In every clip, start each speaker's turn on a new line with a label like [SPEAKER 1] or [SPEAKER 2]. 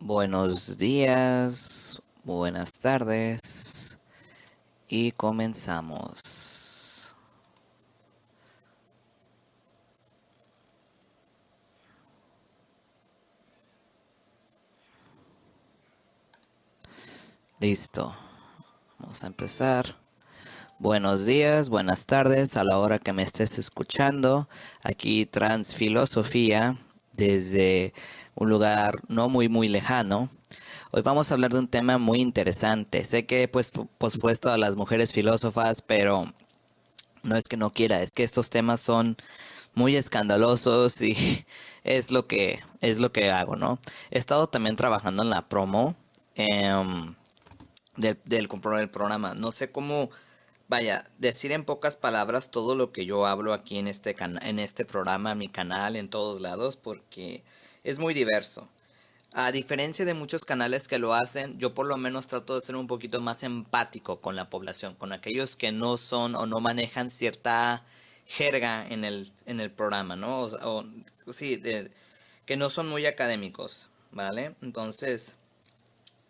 [SPEAKER 1] Buenos días, buenas tardes y comenzamos. Listo, vamos a empezar. Buenos días, buenas tardes a la hora que me estés escuchando. Aquí Transfilosofía desde un lugar no muy lejano. Hoy vamos a hablar de un tema muy interesante. Sé que he pospuesto a las mujeres filósofas, pero no es que no quiera, es que estos temas son muy escandalosos y es lo que hago, ¿no? He estado también trabajando en la promo del programa. No sé cómo, vaya, decir en pocas palabras todo lo que yo hablo aquí en este programa, mi canal, en todos lados, porque es muy diverso. A diferencia de muchos canales que lo hacen, yo por lo menos trato de ser un poquito más empático con la población, con aquellos que no son o no manejan cierta jerga en el programa, ¿no? Sí, que no son muy académicos, ¿vale? Entonces,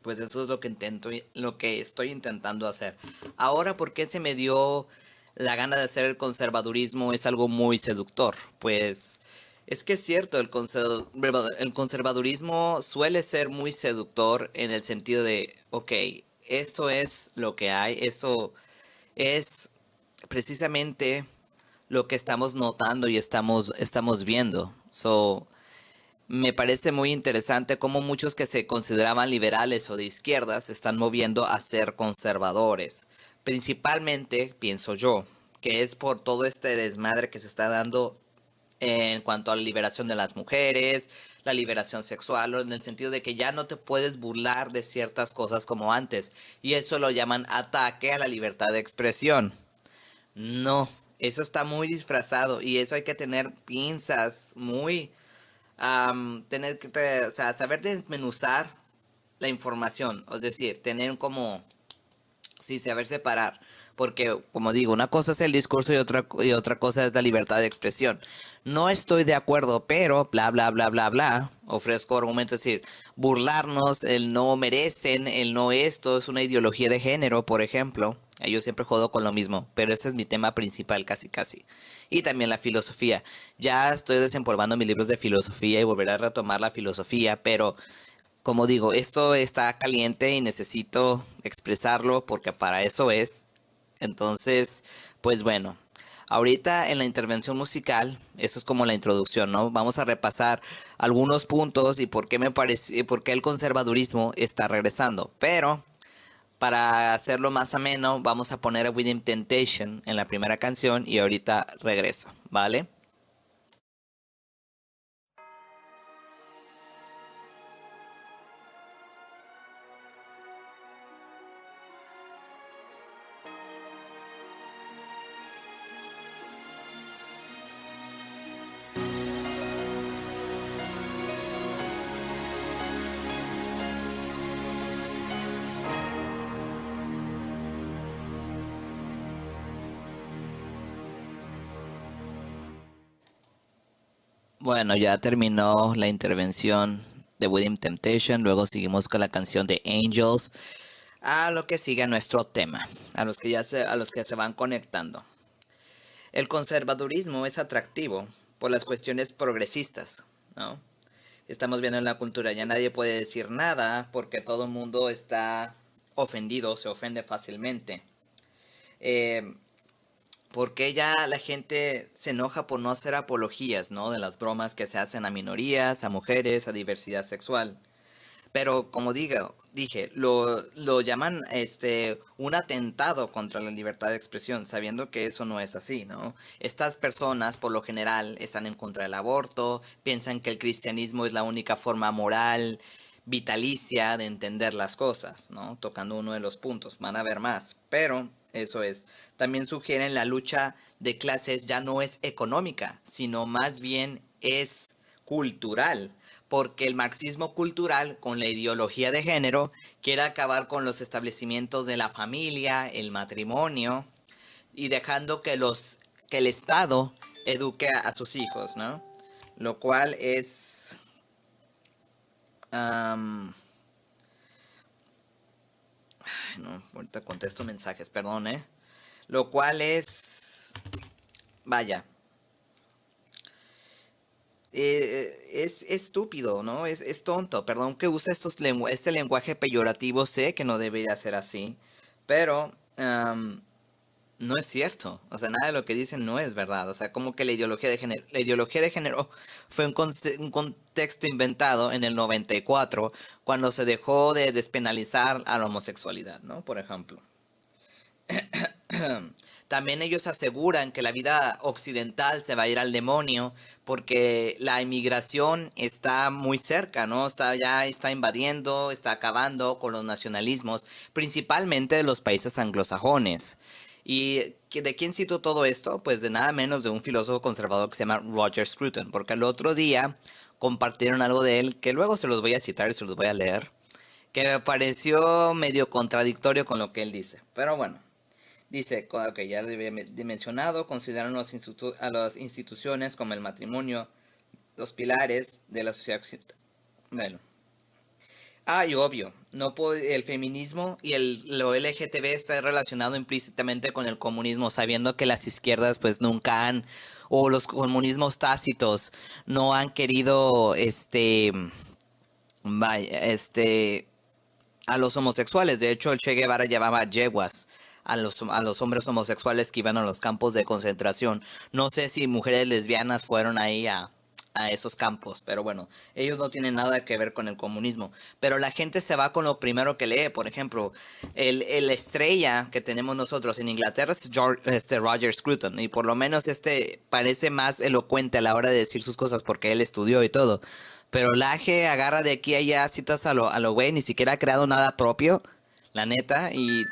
[SPEAKER 1] pues eso es lo que estoy intentando hacer. Ahora, ¿por qué se me dio la gana de hacer el conservadurismo? Es algo muy seductor. Pues es que es cierto, el conservadurismo suele ser muy seductor en el sentido de, ok, esto es lo que hay, esto es precisamente lo que estamos notando y estamos viendo. Me parece muy interesante cómo muchos que se consideraban liberales o de izquierdas se están moviendo a ser conservadores. Principalmente, pienso yo, que es por todo este desmadre que se está dando en cuanto a la liberación de las mujeres, la liberación sexual, en el sentido de que ya no te puedes burlar de ciertas cosas como antes. Y eso lo llaman ataque a la libertad de expresión. No, eso está muy disfrazado y eso hay que tener pinzas muy tener que, o sea, saber desmenuzar la información, es decir, tener como, sí, saber separar, porque como digo, una cosa es el discurso y otra cosa es la libertad de expresión. No estoy de acuerdo, pero bla bla bla bla bla, ofrezco argumentos, es decir, burlarnos, el no merecen, el no esto, es una ideología de género, por ejemplo. Yo siempre jodo con lo mismo, pero ese es mi tema principal casi casi. Y también la filosofía. Ya estoy desempolvando mis libros de filosofía y volveré a retomar la filosofía, pero como digo, esto está caliente y necesito expresarlo porque para eso es. Entonces, pues bueno, ahorita en la intervención musical, eso es como la introducción, ¿no? Vamos a repasar algunos puntos y por qué el conservadurismo está regresando. Pero para hacerlo más ameno, vamos a poner a Within Temptation en la primera canción y ahorita regreso, ¿vale? Bueno, ya terminó la intervención de Within Temptation, luego seguimos con la canción de Angels, a lo que sigue nuestro tema, a los que se van conectando. El conservadurismo es atractivo por las cuestiones progresistas, ¿no? Estamos viendo en la cultura, ya nadie puede decir nada porque todo el mundo está ofendido, se ofende fácilmente. Eh, porque ya la gente se enoja por no hacer apologías, ¿no? De las bromas que se hacen a minorías, a mujeres, a diversidad sexual. Pero como dije, lo llaman un atentado contra la libertad de expresión, sabiendo que eso no es así, ¿no? Estas personas, por lo general, están en contra del aborto, piensan que el cristianismo es la única forma moral, vitalicia de entender las cosas, ¿no? Tocando uno de los puntos, van a ver más, pero eso es. También sugieren la lucha de clases ya no es económica, sino más bien es cultural, porque el marxismo cultural, con la ideología de género, quiere acabar con los establecimientos de la familia, el matrimonio, y dejando que el Estado eduque a sus hijos, ¿no? Lo cual es Am, no, ahorita contesto mensajes, perdón, ¿eh? Lo cual es... Vaya. Es estúpido, ¿no? Es tonto. Perdón que use este lenguaje peyorativo. Sé que no debería ser así. Pero... no es cierto. O sea, nada de lo que dicen no es verdad. O sea, como que la ideología de género fue un contexto inventado en el 94 cuando se dejó de despenalizar a la homosexualidad, ¿no? Por ejemplo. También ellos aseguran que la vida occidental se va a ir al demonio porque la inmigración está muy cerca, ¿no? Ya está invadiendo, está acabando con los nacionalismos, principalmente de los países anglosajones. ¿Y de quién cito todo esto? Pues de nada menos de un filósofo conservador que se llama Roger Scruton, porque el otro día compartieron algo de él que luego se los voy a citar y se los voy a leer, que me pareció medio contradictorio con lo que él dice. Pero bueno. Dice, que ya le había mencionado, consideran a las instituciones como el matrimonio, los pilares de la sociedad occidental. Bueno. Y obvio, el feminismo y lo LGTB está relacionado implícitamente con el comunismo, sabiendo que las izquierdas pues nunca han, o los comunismos tácitos, no han querido, a los homosexuales. De hecho, el Che Guevara llamaba yeguas a los hombres homosexuales que iban a los campos de concentración. No sé si mujeres lesbianas fueron ahí a esos campos, pero bueno, ellos no tienen nada que ver con el comunismo. Pero la gente se va con lo primero que lee. Por ejemplo, el estrella que tenemos nosotros en Inglaterra es Roger Scruton, y por lo menos parece más elocuente a la hora de decir sus cosas porque él estudió y todo. Pero Laje agarra de aquí a allá citas a lo güey, ni siquiera ha creado nada propio, la neta, y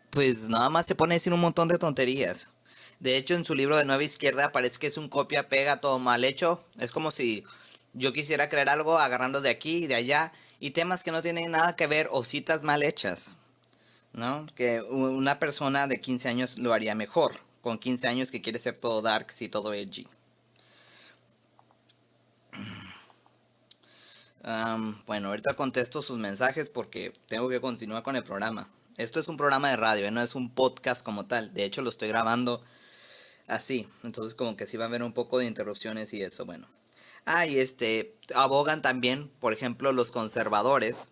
[SPEAKER 1] pues nada más se pone a decir un montón de tonterías. De hecho, en su libro de Nueva Izquierda parece que es un copia-pega todo mal hecho. Es como si yo quisiera crear algo agarrando de aquí y de allá, y temas que no tienen nada que ver o citas mal hechas, ¿no? Que una persona de 15 años lo haría mejor, con 15 años que quiere ser todo darks y todo edgy. Bueno, ahorita contesto sus mensajes porque tengo que continuar con el programa. Esto es un programa de radio, no es un podcast como tal. De hecho, lo estoy grabando así. Entonces, como que sí va a haber un poco de interrupciones y eso, bueno. Y abogan también, por ejemplo, los conservadores,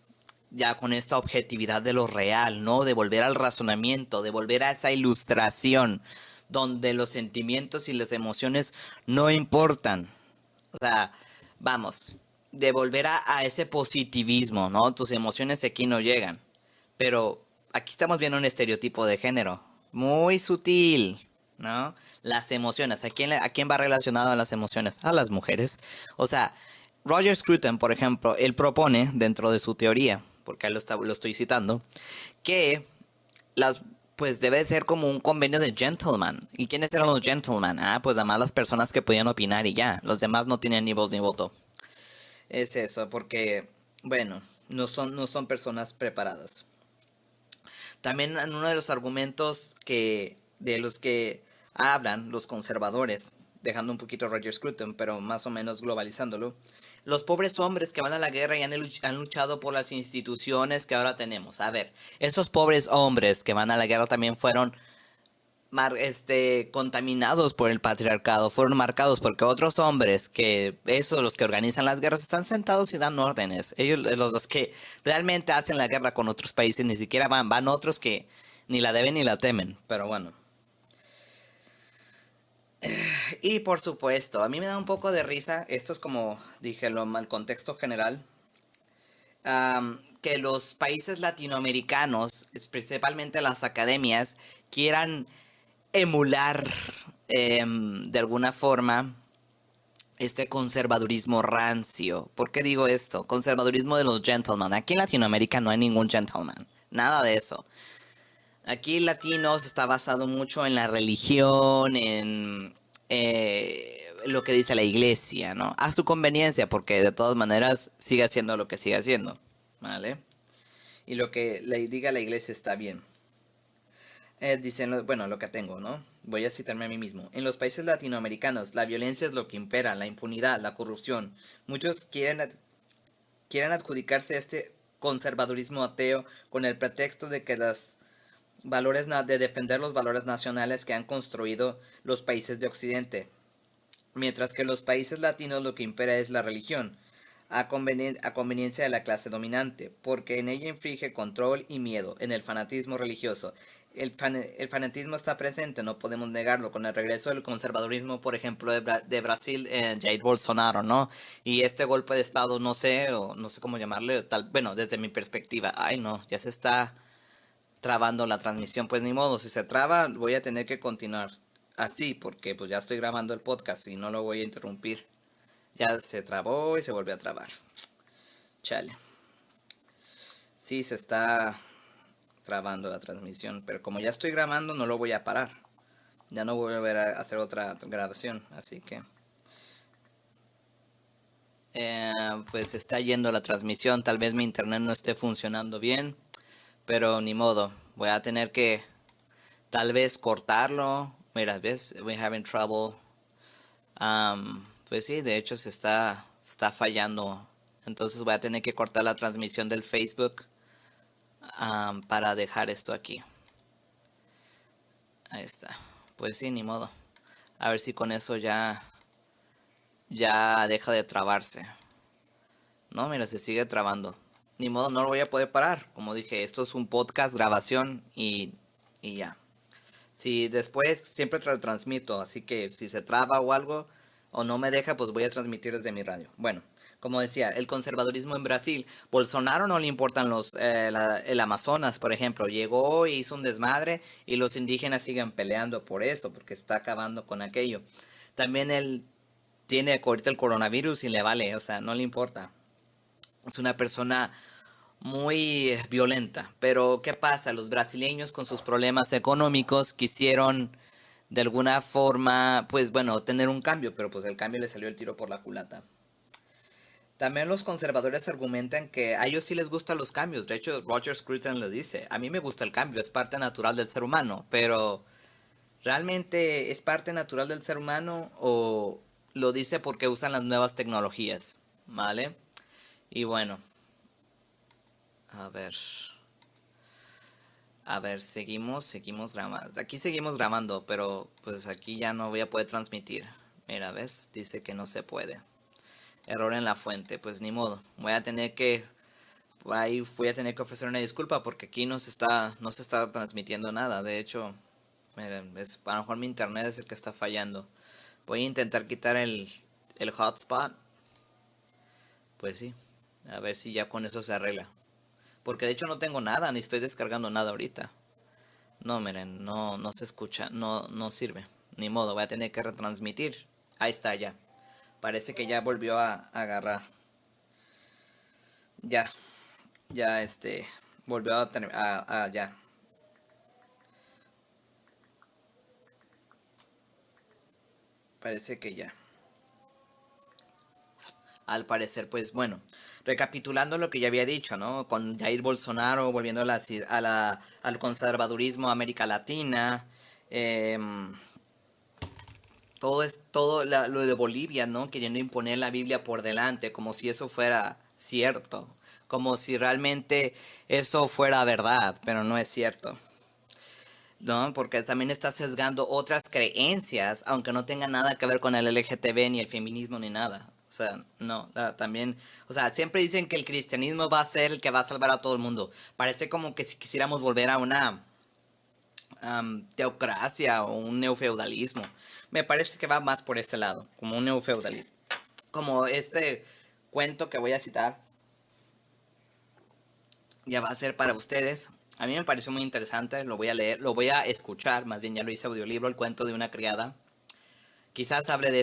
[SPEAKER 1] ya con esta objetividad de lo real, ¿no? De volver al razonamiento, de volver a esa ilustración, donde los sentimientos y las emociones no importan. O sea, vamos, de volver a ese positivismo, ¿no? Tus emociones aquí no llegan. Pero aquí estamos viendo un estereotipo de género muy sutil, ¿no? Las emociones. ¿A quién va relacionado a las emociones? A las mujeres. O sea, Roger Scruton, por ejemplo, él propone dentro de su teoría, porque ahí lo estoy citando, que pues debe ser como un convenio de gentleman. ¿Y quiénes eran los gentlemen? Pues además las personas que podían opinar y ya. Los demás no tienen ni voz ni voto. Es eso, porque, bueno, no son personas preparadas. También en uno de los argumentos de los que hablan los conservadores, dejando un poquito a Roger Scruton, pero más o menos globalizándolo, los pobres hombres que van a la guerra y han luchado por las instituciones que ahora tenemos. A ver, esos pobres hombres que van a la guerra también fueron contaminados por el patriarcado, fueron marcados porque otros hombres los que organizan las guerras están sentados y dan órdenes. Ellos, los que realmente hacen la guerra con otros países, ni siquiera van otros que ni la deben ni la temen, pero bueno. Y por supuesto, a mí me da un poco de risa, esto es como dije el contexto general, que los países latinoamericanos, principalmente las academias, quieran emular de alguna forma este conservadurismo rancio. ¿Por qué digo esto? Conservadurismo de los gentlemen. Aquí en Latinoamérica no hay ningún gentleman, nada de eso. Aquí latinos está basado mucho en la religión, en lo que dice la iglesia, ¿no? A su conveniencia, porque de todas maneras sigue haciendo lo que sigue haciendo, ¿vale? Y lo que le diga la iglesia está bien. Dicen, bueno, lo que tengo, ¿no? Voy a citarme a mí mismo. En los países latinoamericanos, la violencia es lo que impera, la impunidad, la corrupción. Muchos quieren quieren adjudicarse este conservadurismo ateo con el pretexto de que de defender los valores nacionales que han construido los países de Occidente, mientras que en los países latinos lo que impera es la religión, a conveniencia de la clase dominante, porque en ella inflige control y miedo en el fanatismo religioso. El fanatismo está presente, no podemos negarlo, con el regreso del conservadurismo, por ejemplo, de Brasil, Jair Bolsonaro, ¿no? Y este golpe de Estado, no sé, o no sé cómo llamarle, bueno, desde mi perspectiva, ay no, ya se está trabando la transmisión, pues ni modo, si se traba voy a tener que continuar así, porque pues ya estoy grabando el podcast y no lo voy a interrumpir. Ya se trabó y se volvió a trabar. Chale. Sí, se está trabando la transmisión, pero como ya estoy grabando no lo voy a parar. Ya no voy a volver a hacer otra grabación, así que pues está yendo la transmisión. Tal vez mi internet no esté funcionando bien, pero ni modo. Voy a tener que tal vez cortarlo. Mira, ves, we're having trouble. Pues sí, de hecho está fallando. Entonces voy a tener que cortar la transmisión del Facebook para dejar esto aquí. Ahí está. Pues sí, ni modo. A ver si con eso ya deja de trabarse. No, mira, se sigue trabando. Ni modo, no lo voy a poder parar. Como dije, esto es un podcast, grabación y ya. Si después siempre transmito, así que si se traba o algo o no me deja, pues voy a transmitir desde mi radio. Bueno, como decía, el conservadurismo en Brasil. Bolsonaro no le importan el Amazonas, por ejemplo. Llegó y hizo un desmadre y los indígenas siguen peleando por eso, porque está acabando con aquello. También él tiene ahorita el coronavirus y le vale, o sea, no le importa. Es una persona muy violenta. Pero ¿qué pasa? Los brasileños con sus problemas económicos quisieron de alguna forma, pues bueno, tener un cambio, pero pues el cambio le salió el tiro por la culata. También los conservadores argumentan que a ellos sí les gustan los cambios. De hecho, Roger Scruton le dice, a mí me gusta el cambio, es parte natural del ser humano, pero ¿realmente es parte natural del ser humano o lo dice porque usan las nuevas tecnologías? ¿Vale? Y bueno, a ver. A ver, seguimos grabando. Aquí seguimos grabando, pero pues aquí ya no voy a poder transmitir. Mira, ¿ves? Dice que no se puede. Error en la fuente, pues ni modo. Voy a tener que ofrecer una disculpa porque aquí no se está transmitiendo nada. De hecho, miren, a lo mejor mi internet es el que está fallando. Voy a intentar quitar el hotspot. Pues sí, a ver si ya con eso se arregla. Porque de hecho no tengo nada, ni estoy descargando nada ahorita. No, miren, no se escucha, no sirve. Ni modo, voy a tener que retransmitir. Ahí está ya. Parece que ya volvió a agarrar. Ya, ya volvió ya. Parece que ya. Al parecer, pues bueno, recapitulando lo que ya había dicho, ¿no? Con Jair Bolsonaro volviendo al conservadurismo América Latina, lo de Bolivia, ¿no? Queriendo imponer la Biblia por delante, como si eso fuera cierto, como si realmente eso fuera verdad, pero no es cierto. ¿No? Porque también está sesgando otras creencias, aunque no tenga nada que ver con el LGTB, ni el feminismo, ni nada. O sea, no, también, o sea, siempre dicen que el cristianismo va a ser el que va a salvar a todo el mundo. Parece como que si quisiéramos volver a una teocracia o un neofeudalismo. Me parece que va más por ese lado, como un neofeudalismo. Como este cuento que voy a citar, ya va a ser para ustedes. A mí me pareció muy interesante, lo voy a leer, lo voy a escuchar, más bien ya lo hice audiolibro, el cuento de una criada. Quizás hable de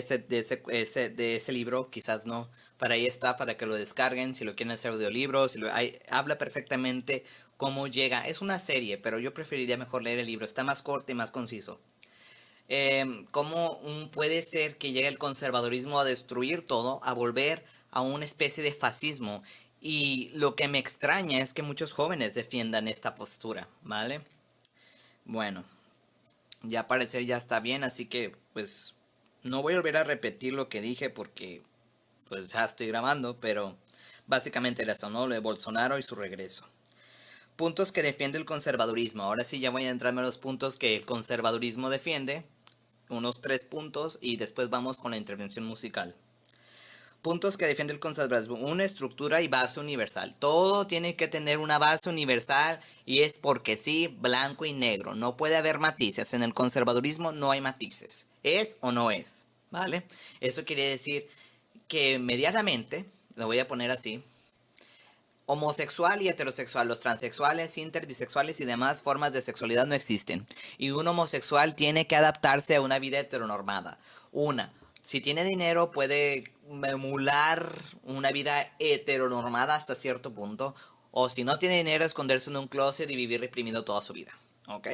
[SPEAKER 1] ese libro, quizás no. Para ahí está, para que lo descarguen, si lo quieren hacer audiolibro, habla perfectamente cómo llega. Es una serie, pero yo preferiría mejor leer el libro, está más corto y más conciso. Cómo puede ser que llegue el conservadurismo a destruir todo, a volver a una especie de fascismo. Y lo que me extraña es que muchos jóvenes defiendan esta postura, ¿vale? Bueno, ya al parecer ya está bien, así que pues no voy a volver a repetir lo que dije porque pues ya estoy grabando, pero Básicamente era eso, ¿no? Lo de Bolsonaro y su regreso. Puntos que defiende el conservadurismo. Ahora sí ya voy a entrarme a los puntos que el conservadurismo defiende. Unos 3 puntos y después vamos con la intervención musical. Puntos que defiende el conservadurismo. Una estructura y base universal. Todo tiene que tener una base universal y es porque sí, blanco y negro. No puede haber matices. En el conservadurismo no hay matices. ¿Es o no es? ¿Vale? Eso quiere decir que inmediatamente, lo voy a poner así, homosexual y heterosexual, los transexuales, bisexuales y demás formas de sexualidad no existen. Y un homosexual tiene que adaptarse a una vida heteronormada. Si tiene dinero puede emular una vida heteronormada hasta cierto punto. O si no tiene dinero, esconderse en un closet y vivir reprimido toda su vida. ¿Ok?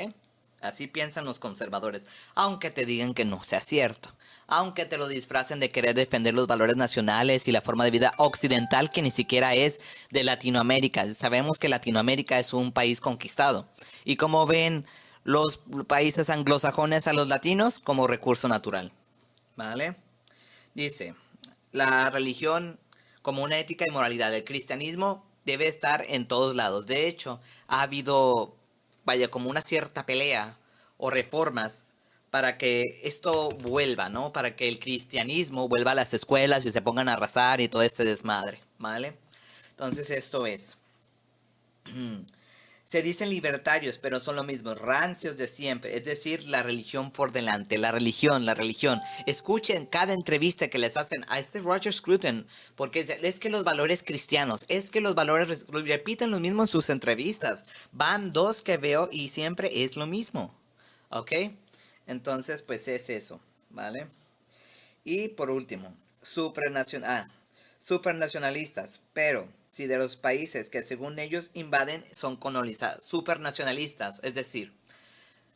[SPEAKER 1] Así piensan los conservadores. Aunque te digan que no sea cierto. Aunque te lo disfracen de querer defender los valores nacionales y la forma de vida occidental que ni siquiera es de Latinoamérica. Sabemos que Latinoamérica es un país conquistado. Y como ven los países anglosajones a los latinos como recurso natural. ¿Vale? Dice, la religión como una ética y moralidad. El cristianismo debe estar en todos lados. De hecho, ha habido, como una cierta pelea o reformas para que esto vuelva, ¿no? Para que el cristianismo vuelva a las escuelas y se pongan a arrasar y todo este desmadre, ¿vale? Entonces esto es. Se dicen libertarios, pero son lo mismo, rancios de siempre, es decir, la religión por delante, la religión. Escuchen cada entrevista que les hacen a este Roger Scruton, porque es que los valores cristianos, es que los valores, repiten lo mismo en sus entrevistas. Van 2 que veo y siempre es lo mismo, ¿ok? Entonces, pues es eso, ¿vale? Y por último, supranacionalistas, pero si de los países que según ellos invaden son colonizados, supernacionalistas, es decir,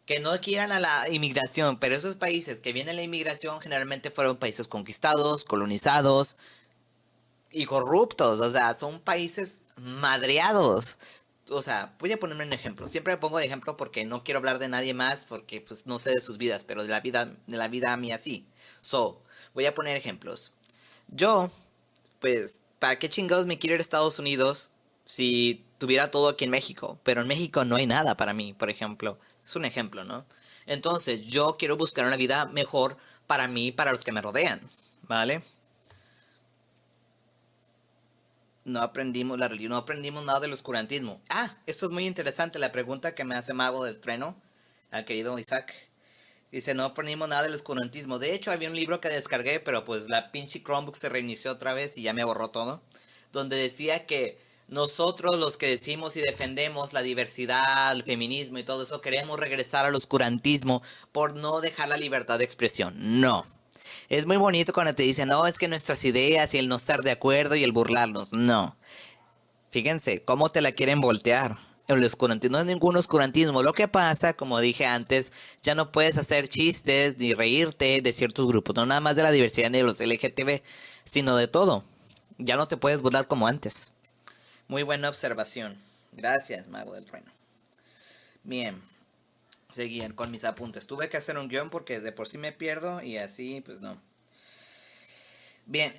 [SPEAKER 1] que no quieran a la inmigración, pero esos países que viene la inmigración generalmente fueron países conquistados, colonizados y corruptos, o sea, son países madreados. O sea, voy a ponerme un ejemplo. Siempre me pongo de ejemplo porque no quiero hablar de nadie más porque pues no sé de sus vidas, pero de la vida mía sí. Voy a poner ejemplos. Yo, pues, ¿para qué chingados me quiero ir a Estados Unidos si tuviera todo aquí en México? Pero en México no hay nada para mí, por ejemplo. Es un ejemplo, ¿no? Entonces, yo quiero buscar una vida mejor para mí y para los que me rodean, ¿vale? No aprendimos la religión, no aprendimos nada del oscurantismo. Esto es muy interesante, la pregunta que me hace Mago del Trueno, al querido Isaac. Dice, no aprendimos nada del oscurantismo. De hecho, había un libro que descargué, pero pues la pinche Chromebook se reinició otra vez y ya me borró todo. Donde decía que nosotros los que decimos y defendemos la diversidad, el feminismo y todo eso, queremos regresar al oscurantismo por no dejar la libertad de expresión. No. Es muy bonito cuando te dicen, no, es que nuestras ideas y el no estar de acuerdo y el burlarnos. No. Fíjense cómo te la quieren voltear. El oscurantismo no es ningún oscurantismo. Lo que pasa, como dije antes, ya no puedes hacer chistes ni reírte de ciertos grupos. No nada más de la diversidad ni de los LGTB, sino de todo. Ya no te puedes burlar como antes. Muy buena observación. Gracias, Mago del Trueno. Bien. Seguían con mis apuntes. Tuve que hacer un guión porque de por sí me pierdo y así pues no. Bien,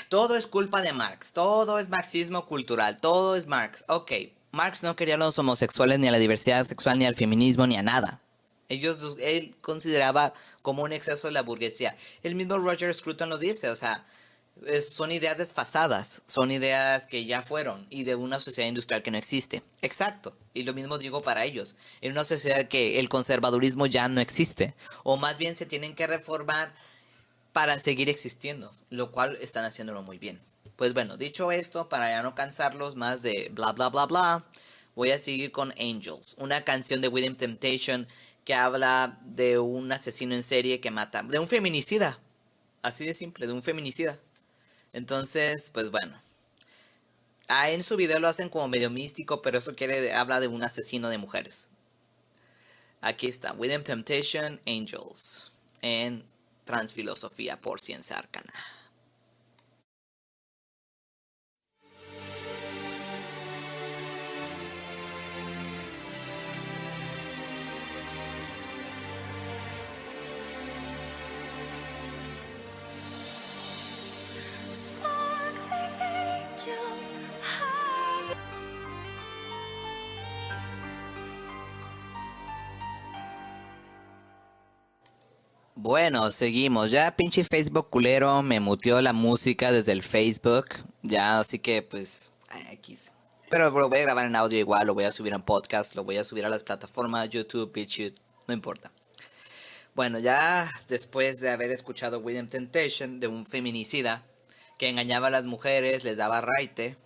[SPEAKER 1] todo es culpa de Marx. Todo es marxismo cultural. Todo es Marx. Ok, Marx no quería a los homosexuales ni a la diversidad sexual ni al feminismo ni a nada. Él consideraba como un exceso de la burguesía. El mismo Roger Scruton lo dice, o sea, son ideas desfasadas, son ideas que ya fueron y de una sociedad industrial que no existe. Exacto, y lo mismo digo para ellos, en una sociedad que el conservadurismo ya no existe, o más bien se tienen que reformar para seguir existiendo, lo cual están haciéndolo muy bien. Pues bueno, dicho esto, para ya no cansarlos más de bla bla bla bla, voy a seguir con Angels, una canción de Within Temptation que habla de un asesino en serie que mata, de un feminicida, así de simple, de un feminicida. Entonces, pues bueno. En su video lo hacen como medio místico, pero eso habla de un asesino de mujeres. Aquí está, Within Temptation, Angels, en Transfilosofía por Ciencia Arcana.
[SPEAKER 2] Sparkling angel
[SPEAKER 1] Bueno, seguimos. Ya pinche Facebook culero me muteó la música desde el Facebook. Ya, así que pues, X. Pero lo voy a grabar en audio igual, lo voy a subir en podcast, lo voy a subir a las plataformas YouTube, BitChute, no importa. Bueno, ya después de haber escuchado William Temptation de un feminicida que engañaba a las mujeres, les daba raite,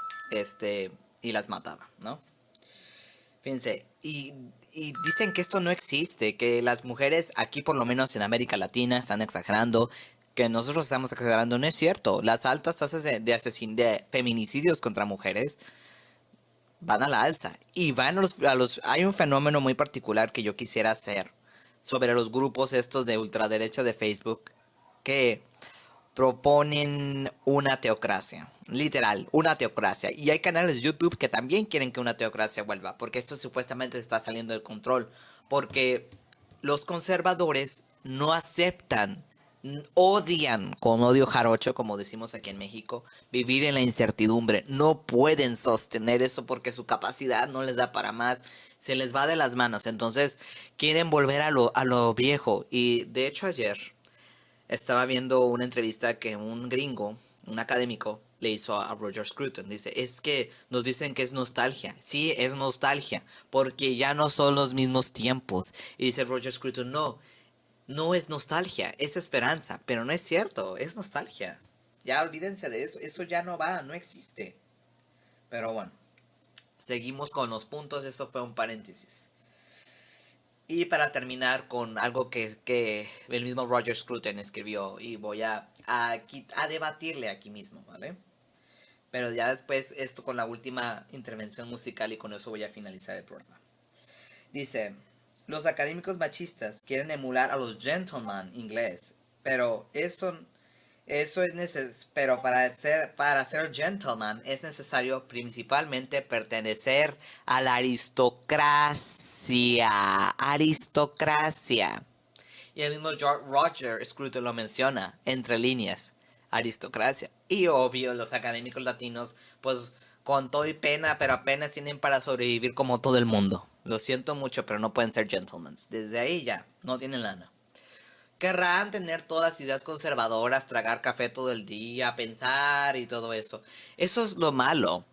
[SPEAKER 1] y las mataba, ¿no? Fíjense, y dicen que esto no existe, que las mujeres aquí por lo menos en América Latina están exagerando, que nosotros estamos exagerando, no es cierto. Las altas tasas de feminicidios contra mujeres van a la alza y van hay un fenómeno muy particular que yo quisiera hacer sobre los grupos estos de ultraderecha de Facebook que proponen una teocracia, literal, una teocracia. Y hay canales de YouTube que también quieren que una teocracia vuelva, porque esto supuestamente está saliendo del control, porque los conservadores no aceptan, odian con odio jarocho, como decimos aquí en México, vivir en la incertidumbre. No pueden sostener eso porque su capacidad no les da para más, se les va de las manos. Entonces quieren volver a lo viejo. Y de hecho ayer estaba viendo una entrevista que un gringo, un académico, le hizo a Roger Scruton. Dice, es que nos dicen que es nostalgia. Sí, es nostalgia, porque ya no son los mismos tiempos. Y dice Roger Scruton, no es nostalgia, es esperanza. Pero no es cierto, es nostalgia. Ya olvídense de eso, eso ya no va, no existe. Pero bueno, seguimos con los puntos, eso fue un paréntesis. Y para terminar con algo que el mismo Roger Scruton escribió y voy a debatirle aquí mismo, ¿vale? Pero ya después esto con la última intervención musical y con eso voy a finalizar el programa. Dice, los académicos machistas quieren emular a los gentlemen inglés, pero pero para ser gentleman es necesario principalmente pertenecer a la aristocracia. Y el mismo Roger Scruton lo menciona, entre líneas, aristocracia. Y obvio, los académicos latinos, pues con todo y pena, pero apenas tienen para sobrevivir como todo el mundo. Lo siento mucho, pero no pueden ser gentlemen. Desde ahí ya, no tienen lana. Querrán tener todas las ideas conservadoras, tragar café todo el día, pensar y todo eso. Eso es lo malo.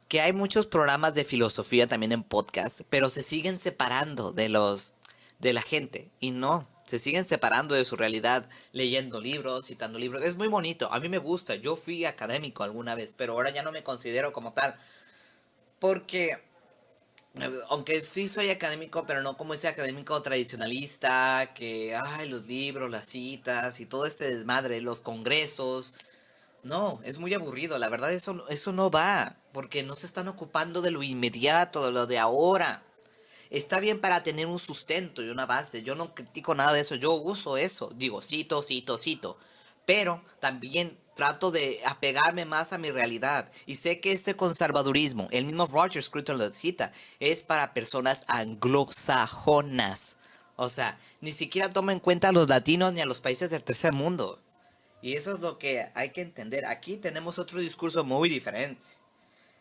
[SPEAKER 1] Que hay muchos programas de filosofía también en podcast, pero se siguen separando de la gente. Y no, se siguen separando de su realidad, leyendo libros, citando libros. Es muy bonito, a mí me gusta. Yo fui académico alguna vez, pero ahora ya no me considero como tal. Porque aunque sí soy académico, pero no como ese académico tradicionalista, que, ay, los libros, las citas y todo este desmadre, los congresos. No, es muy aburrido, la verdad eso no va, porque no se están ocupando de lo inmediato, de lo de ahora. Está bien para tener un sustento y una base, yo no critico nada de eso, yo uso eso, digo, cito, pero también trato de apegarme más a mi realidad. Y sé que este conservadurismo, el mismo Roger Scruton lo cita, es para personas anglosajonas. O sea, ni siquiera toma en cuenta a los latinos ni a los países del tercer mundo. Y eso es lo que hay que entender. Aquí tenemos otro discurso muy diferente.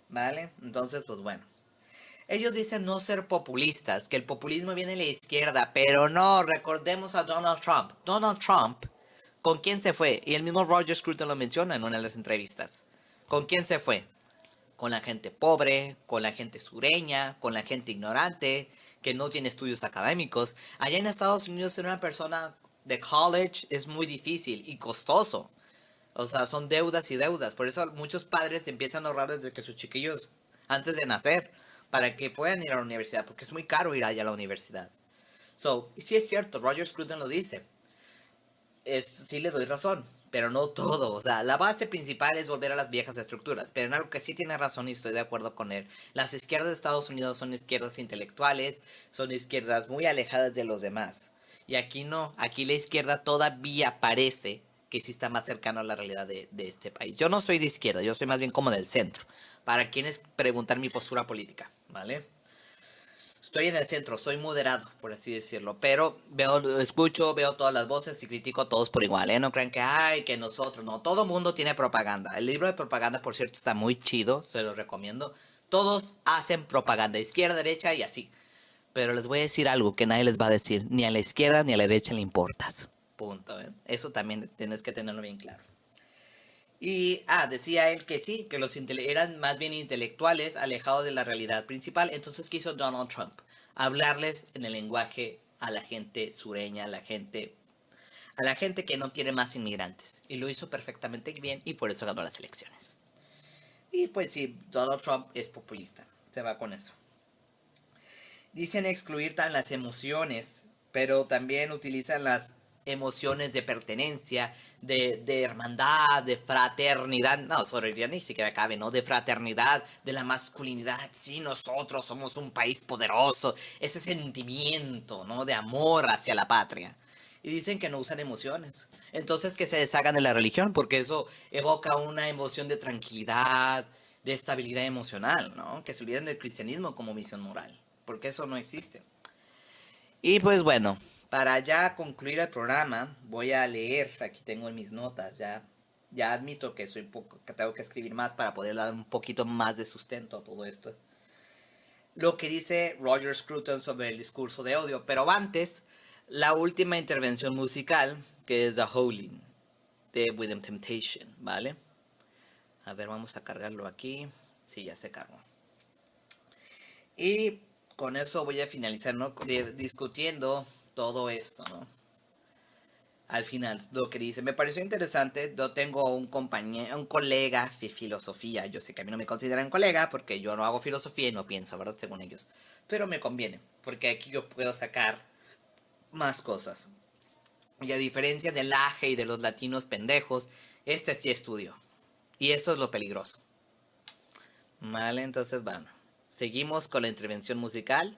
[SPEAKER 1] ¿Vale? Entonces, pues bueno. Ellos dicen no ser populistas, que el populismo viene de la izquierda, pero no, recordemos a Donald Trump. Donald Trump, ¿con quién se fue? Y el mismo Roger Scruton lo menciona en una de las entrevistas. ¿Con quién se fue? Con la gente pobre, con la gente sureña, con la gente ignorante, que no tiene estudios académicos. Allá en Estados Unidos ser una persona de college es muy difícil y costoso. O sea, son deudas y deudas. Por eso muchos padres empiezan a ahorrar desde que sus chiquillos, antes de nacer, para que puedan ir a la universidad, porque es muy caro ir allá a la universidad. Y sí es cierto, Roger Scruton lo dice. Sí le doy razón, pero no todo. O sea, la base principal es volver a las viejas estructuras. Pero en algo que sí tiene razón y estoy de acuerdo con él. Las izquierdas de Estados Unidos son izquierdas intelectuales, son izquierdas muy alejadas de los demás. Y aquí no, aquí la izquierda todavía parece que sí está más cercano a la realidad de este país. Yo no soy de izquierda, yo soy más bien como del centro. Para quienes preguntar mi postura política, ¿vale? Estoy en el centro, soy moderado, por así decirlo, pero escucho, veo todas las voces y critico a todos por igual, ¿eh? No crean que, ay, que nosotros, no, todo mundo tiene propaganda. El libro de propaganda, por cierto, está muy chido, se lo recomiendo. Todos hacen propaganda, izquierda, derecha y así. Pero les voy a decir algo que nadie les va a decir, ni a la izquierda ni a la derecha le importas. punto, ¿eh? Eso también tienes que tenerlo bien claro. Y, decía él que sí, que los eran más bien intelectuales, alejados de la realidad principal. Entonces, ¿qué hizo Donald Trump? Hablarles en el lenguaje a la gente sureña, a la gente que no quiere más inmigrantes. Y lo hizo perfectamente bien y por eso ganó las elecciones. Y pues sí, Donald Trump es populista. Se va con eso. Dicen excluir tan las emociones, pero también utilizan las emociones de pertenencia, de hermandad, de fraternidad. No, sororidad ni siquiera cabe, ¿no? De fraternidad, de la masculinidad. Sí, nosotros somos un país poderoso. Ese sentimiento, ¿no? De amor hacia la patria. Y dicen que no usan emociones. Entonces que se deshagan de la religión, porque eso evoca una emoción de tranquilidad, de estabilidad emocional, ¿no? Que se olviden del cristianismo como misión moral, porque eso no existe. Y pues bueno, para ya concluir el programa, voy a leer, aquí tengo en mis notas, ya admito que que tengo que escribir más para poder dar un poquito más de sustento a todo esto. Lo que dice Roger Scruton sobre el discurso de odio, pero antes, la última intervención musical, que es The Howling, de With Temptation, ¿vale? A ver, vamos a cargarlo aquí. Sí, ya se cargó. Y con eso voy a finalizar, ¿no? Discutiendo todo esto, ¿no? Al final, lo que dice, me pareció interesante. Yo tengo un colega de filosofía. Yo sé que a mí no me consideran colega porque yo no hago filosofía y no pienso, ¿verdad? Según ellos. Pero me conviene, porque aquí yo puedo sacar más cosas. Y a diferencia del Aje y de los latinos pendejos, este sí estudió. Y eso es lo peligroso. Vale, entonces bueno. Seguimos con la intervención musical.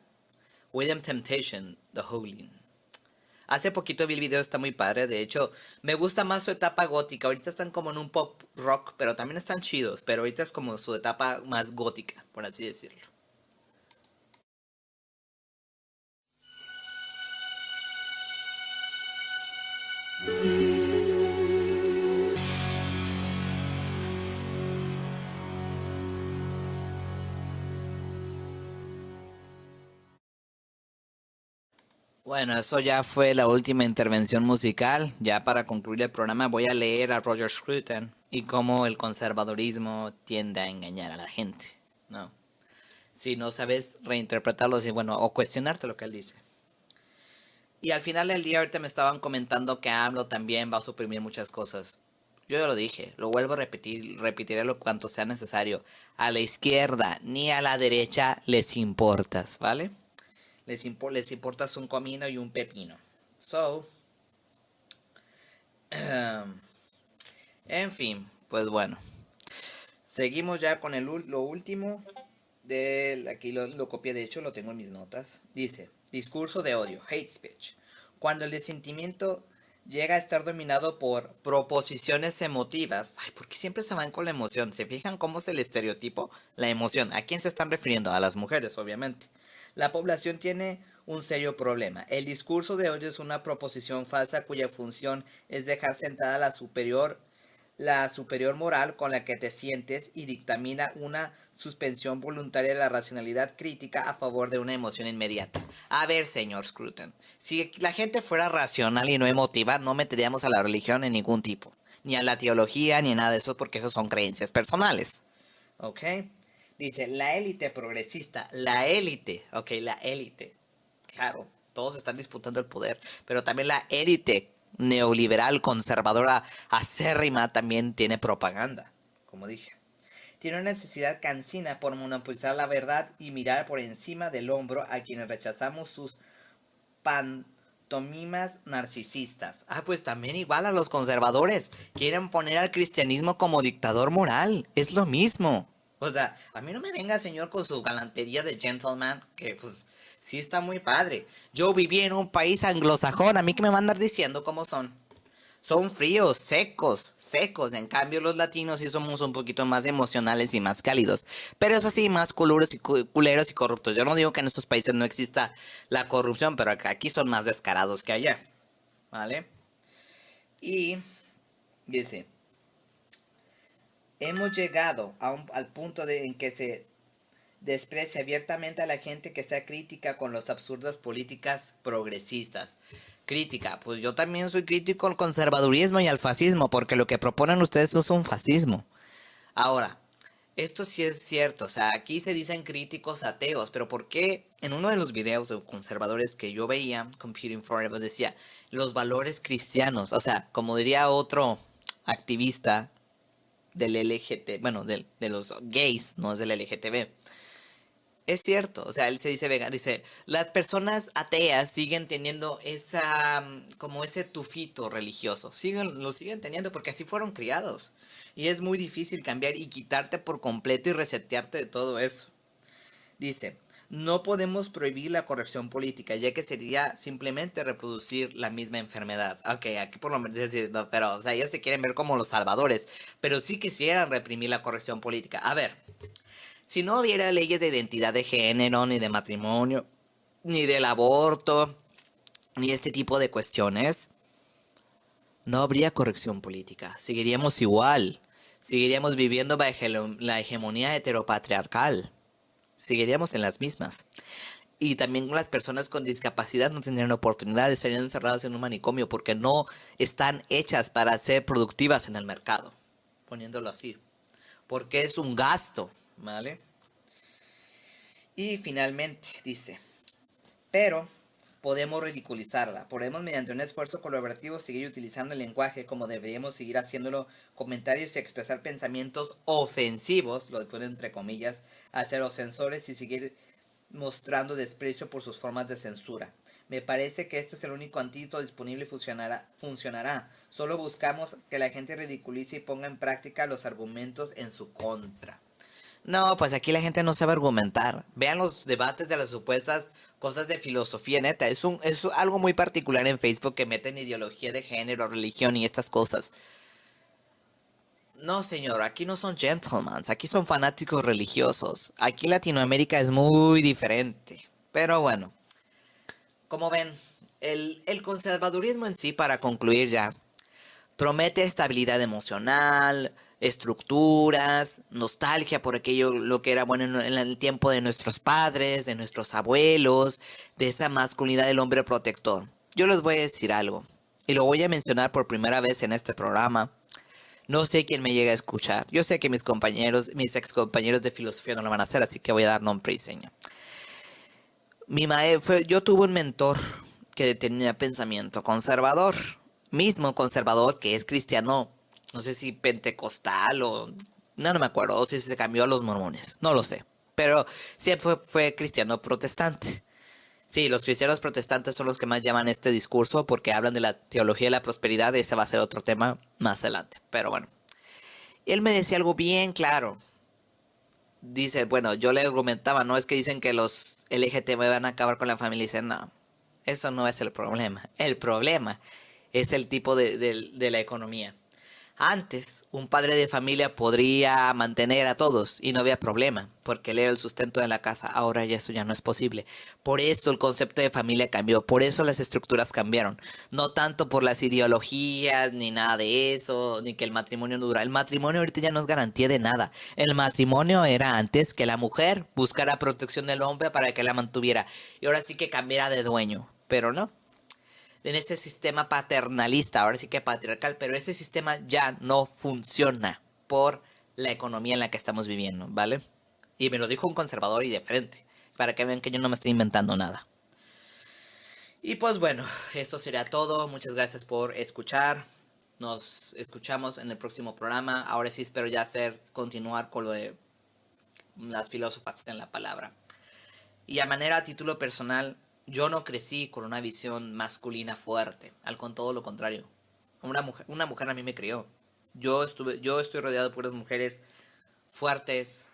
[SPEAKER 1] With Temptation, The Howling. Hace poquito vi el video, está muy padre. De hecho, me gusta más su etapa gótica. Ahorita están como en un pop rock, pero también están chidos. Pero ahorita es como su etapa más gótica, por así decirlo. Bueno, eso ya fue la última intervención musical. Ya para concluir el programa voy a leer a Roger Scruton y cómo el conservadurismo tiende a engañar a la gente, ¿no? Si no sabes reinterpretarlo, o cuestionarte lo que él dice. Y al final del día ahorita me estaban comentando que AMLO también va a suprimir muchas cosas. Yo ya lo dije, lo vuelvo a repetir, repetiré lo cuanto sea necesario. A la izquierda ni a la derecha les importas, ¿vale? Les importas un comino y un pepino. So, en fin, pues bueno. Seguimos ya con lo último. Aquí lo copié, de hecho lo tengo en mis notas. Dice, discurso de odio, hate speech. Cuando el sentimiento llega a estar dominado por proposiciones emotivas. Ay, ¿por qué siempre se van con la emoción? ¿Se fijan cómo es el estereotipo? La emoción. ¿A quién se están refiriendo? A las mujeres, obviamente. La población tiene un serio problema. El discurso de odio es una proposición falsa cuya función es dejar sentada la superior moral con la que te sientes y dictamina una suspensión voluntaria de la racionalidad crítica a favor de una emoción inmediata. A ver, señor Scruton, si la gente fuera racional y no emotiva, no meteríamos a la religión en ningún tipo, ni a la teología, ni a nada de eso, porque eso son creencias personales. ¿Ok? Dice, la élite progresista, la élite, ok, la élite. Claro, todos están disputando el poder, pero también la élite neoliberal, conservadora, acérrima también tiene propaganda, como dije. Tiene una necesidad cansina por monopolizar la verdad y mirar por encima del hombro a quienes rechazamos sus pantomimas narcisistas. Pues también igual a los conservadores. Quieren poner al cristianismo como dictador moral. Es lo mismo. O sea, a mí no me venga, señor, con su galantería de gentleman, que pues sí está muy padre. Yo viví en un país anglosajón, a mí que me van a andar diciendo cómo son. Son fríos, secos, secos. En cambio, los latinos sí somos un poquito más emocionales y más cálidos. Pero eso sí, más culeros y corruptos. Yo no digo que en estos países no exista la corrupción, pero aquí son más descarados que allá. ¿Vale? Y dice, hemos llegado al punto en que se desprecia abiertamente a la gente que sea crítica con las absurdas políticas progresistas. Crítica, pues yo también soy crítico al conservadurismo y al fascismo, porque lo que proponen ustedes es un fascismo. Ahora, esto sí es cierto, o sea, aquí se dicen críticos ateos, pero ¿por qué en uno de los videos de conservadores que yo veía, Computing Forever, decía los valores cristianos? O sea, como diría otro activista del LGT, bueno, de los gays, no es del LGTB. Es cierto, o sea, él se dice vegano, dice, las personas ateas siguen teniendo como ese tufito religioso, lo siguen teniendo porque así fueron criados. Y es muy difícil cambiar y quitarte por completo y resetearte de todo eso. Dice, no podemos prohibir la corrección política, ya que sería simplemente reproducir la misma enfermedad. Ok, aquí por lo menos no, pero, o sea, ellos se quieren ver como los salvadores, pero sí quisieran reprimir la corrección política. A ver, si no hubiera leyes de identidad de género, ni de matrimonio, ni del aborto, ni este tipo de cuestiones, no habría corrección política. Seguiríamos igual. Seguiríamos viviendo bajo la hegemonía heteropatriarcal. Seguiríamos en las mismas. Y también las personas con discapacidad no tendrían oportunidad, estarían encerradas en un manicomio porque no están hechas para ser productivas en el mercado. Poniéndolo así. Porque es un gasto, ¿vale? Y finalmente dice, pero podemos ridiculizarla, podemos mediante un esfuerzo colaborativo seguir utilizando el lenguaje como deberíamos seguir haciéndolo, comentarios y expresar pensamientos ofensivos, lo ponen entre comillas, hacia los censores y seguir mostrando desprecio por sus formas de censura. Me parece que este es el único antídoto disponible y funcionará. Solo buscamos que la gente ridiculice y ponga en práctica los argumentos en su contra. No, pues aquí la gente no sabe argumentar. Vean los debates de las supuestas cosas de filosofía, neta. Es algo muy particular en Facebook que meten ideología de género, religión y estas cosas. No, señor, aquí no son gentlemen, aquí son fanáticos religiosos. Aquí Latinoamérica es muy diferente. Pero bueno, como ven, el conservadurismo en sí, para concluir ya, promete estabilidad emocional, estructuras, nostalgia por aquello lo que era bueno en el tiempo de nuestros padres, de nuestros abuelos, de esa masculinidad del hombre protector. Yo les voy a decir algo, y lo voy a mencionar por primera vez en este programa. No sé quién me llega a escuchar. Yo sé que mis ex compañeros de filosofía no lo van a hacer, así que voy a dar nombre y seña. Yo tuve un mentor que tenía pensamiento conservador, mismo conservador que es cristiano, no sé si pentecostal o no me acuerdo, o si se cambió a los mormones, no lo sé, pero siempre fue cristiano protestante. Sí, los cristianos protestantes son los que más llaman este discurso porque hablan de la teología de la prosperidad y ese va a ser otro tema más adelante, pero bueno. Él me decía algo bien claro. Dice, bueno, yo le argumentaba, no es que dicen que los LGTB van a acabar con la familia. Y dice, no, eso no es el problema. El problema es el tipo de la economía. Antes, un padre de familia podría mantener a todos y no había problema, porque él era el sustento de la casa. Ahora ya eso ya no es posible. Por eso el concepto de familia cambió, por eso las estructuras cambiaron. No tanto por las ideologías, ni nada de eso, ni que el matrimonio no dura. El matrimonio ahorita ya no es garantía de nada. El matrimonio era antes que la mujer buscara protección del hombre para que la mantuviera. Y ahora sí que cambiara de dueño, pero no. En ese sistema paternalista, ahora sí que patriarcal, pero ese sistema ya no funciona por la economía en la que estamos viviendo, ¿vale? Y me lo dijo un conservador y de frente, para que vean que yo no me estoy inventando nada. Y pues bueno, esto sería todo. Muchas gracias por escuchar. Nos escuchamos en el próximo programa. Ahora sí espero ya continuar con lo de las filósofas en la palabra. Y a título personal, yo no crecí con una visión masculina fuerte, todo lo contrario. Una mujer a mí me crió. Yo estoy rodeado por unas mujeres fuertes,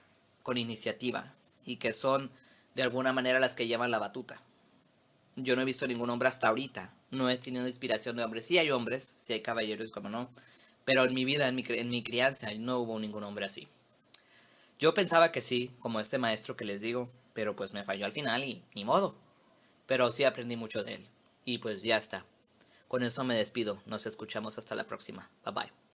[SPEAKER 1] con iniciativa, y que son de alguna manera las que llevan la batuta. Yo no he visto ningún hombre hasta ahorita. No he tenido inspiración de hombres. Sí hay hombres, sí hay caballeros, como no. Pero en mi vida, en mi crianza, no hubo ningún hombre así. Yo pensaba que sí, como ese maestro que les digo, pero pues me falló al final y ni modo. Pero sí aprendí mucho de él. Y pues ya está. Con eso me despido. Nos escuchamos hasta la próxima. Bye bye.